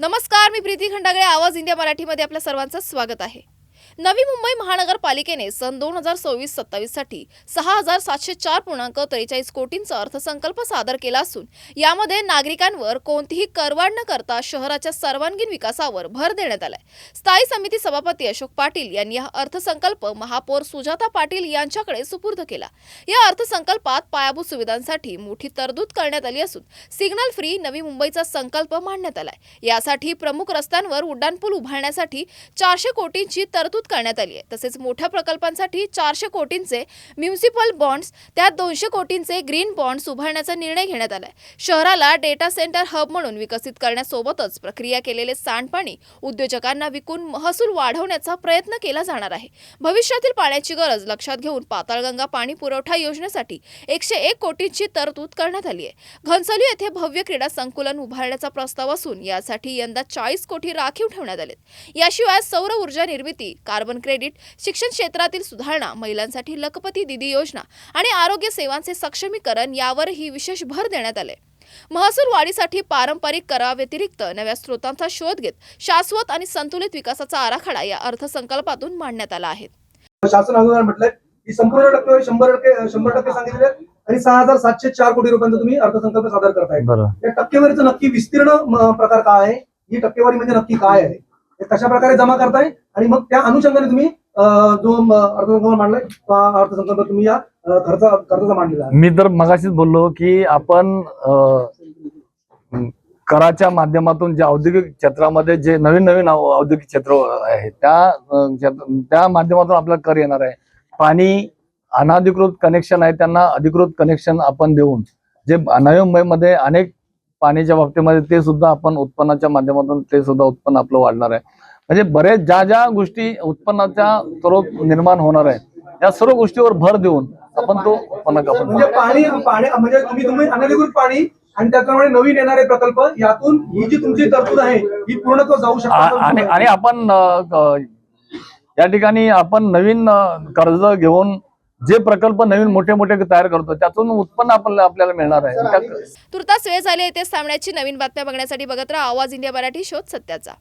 नमस्कार, मी प्रीती खंडागळे. आवाज इंडिया मराठीमध्ये आपल्या सर्वांचं स्वागत आहे. नवी मुंबई महानगरपालिकेने सन 2024-27 साठी 6,704.43 कोटींचा अर्थसंकल्प सादर केला असून यामध्ये नागरिकांवर कोणतीही करवाढ न करता शहराच्या सर्वांगीण विकासावर भर देण्यात आलाय. स्थायी समिती सभापती अशोक पाटील यांनी हा अर्थसंकल्प महापौर सुजाता पाटील यांच्याकडे सुपूर्द केला. या अर्थसंकल्पात पायाभूत सुविधांसाठी मोठी तरतूद करण्यात आली असून सिग्नल फ्री नवी मुंबईचा संकल्प मांडण्यात आलाय. यासाठी प्रमुख रस्त्यांवर उड्डाणपूल उभारण्यासाठी 400 कोटींची तरतूद करण्यात आली आहे. तसेच मोठ्या प्रकल्पांसाठी 400 कोटींचे म्युनिसिपल बॉन्ड्स, त्यात 200 कोटींचे ग्रीन बॉन्ड्स उभारण्याचा निर्णय घेण्यात आलाय. शहराला डेटा सेंटर हब म्हणून विकसित करण्यासोबतच प्रक्रिया केलेले सांडपाणी उद्योजकांना विकून महसूल वाढवण्याचा प्रयत्न केला जाणार आहे. भविष्यातील पाण्याची गरज लक्षात घेऊन पाताळगंगा पाणी पुरवठा योजनेसाठी 101 कोटींची तरतूद करण्यात आली आहे. घनसोली येथे भव्य क्रीडा संकुलन उभारण्याचा प्रस्ताव असून यासाठी यंदा 40 कोटी राखीव ठेवण्यात आले. याशिवाय सौर ऊर्जा निर्मिती, कार्बन क्रेडिट, शिक्षण क्षेत्रातील सुधारणा, महिलांसाठी लखपती दीदी योजना आणि आरोग्य सेवांचे सक्षमीकरण यावरही विशेष भर देण्यात आले. महसूल वाढीसाठी पारंपरिक कराव्यतिरिक्त नव्या स्रोतांचा शोध घेत शाश्वत आणि संतुलित विकासाचा आराखडा या अर्थसंकल्पातून मांडण्यात आला आहे. शासन अनुदान म्हटलंय की संपूर्ण टक्केवारी 100% सांगितले आणि 6,704 कोटी रुपयांचा तुम्ही अर्थसंकल्प सादर करताय. या टक्केवारीचं नक्की विस्तीर्ण प्रकार काय आहे, ही टक्केवारी म्हणजे नक्की काय आहे, हे कशा प्रकारे जमा करताय आणि मग त्या अनुषंगाने तुम्ही जो अर्थसंकल्प मांडलाय अर्थसंकल्प तुम्ही या खर्चाचा मांडलेला आहे. मी तर मगाशीच बोललो की आपण कराच्या माध्यमातून जे औद्योगिक क्षेत्रामध्ये जे नवीन औद्योगिक क्षेत्र आहे त्या माध्यमातून आपल्याला कर येणार आहे. पाणी अनधिकृत कनेक्शन आहे त्यांना अधिकृत कनेक्शन आपण देऊन जे नवी मुंबईमध्ये अनेक पाण्याच्या बाबतीमध्ये ते सुद्धा आपण उत्पन्नाच्या माध्यमातून ते सुद्धा उत्पन्न आपलं वाढणार आहे. म्हणजे बरेच ज्या गोष्टी उत्पन्नाच्या स्रोत निर्माण होणार आहे त्या सर्व गोष्टीवर भर देऊन आपण तो उत्पन्न म्हणजे पाणी म्हणजे तुम्ही अनधिकृत पाणी आणि त्याच्यामुळे नवीन येणारे प्रकल्प यातून ही जी तुमची तरतूद आहे ही पूर्णत्व जाऊ शकते. आणि आपण या ठिकाणी आपण नवीन कर्ज घेऊन जे प्रकल्प नवीन मोठे तयार करतो त्यातून उत्पन्न आपल्याला मिळणार आहे. तुर्तास वेळ झाली. येथे सामन्याची नवीन बातम्या बघण्यासाठी बघत राहा आवाज इंडिया मराठी, शोध सत्याचा.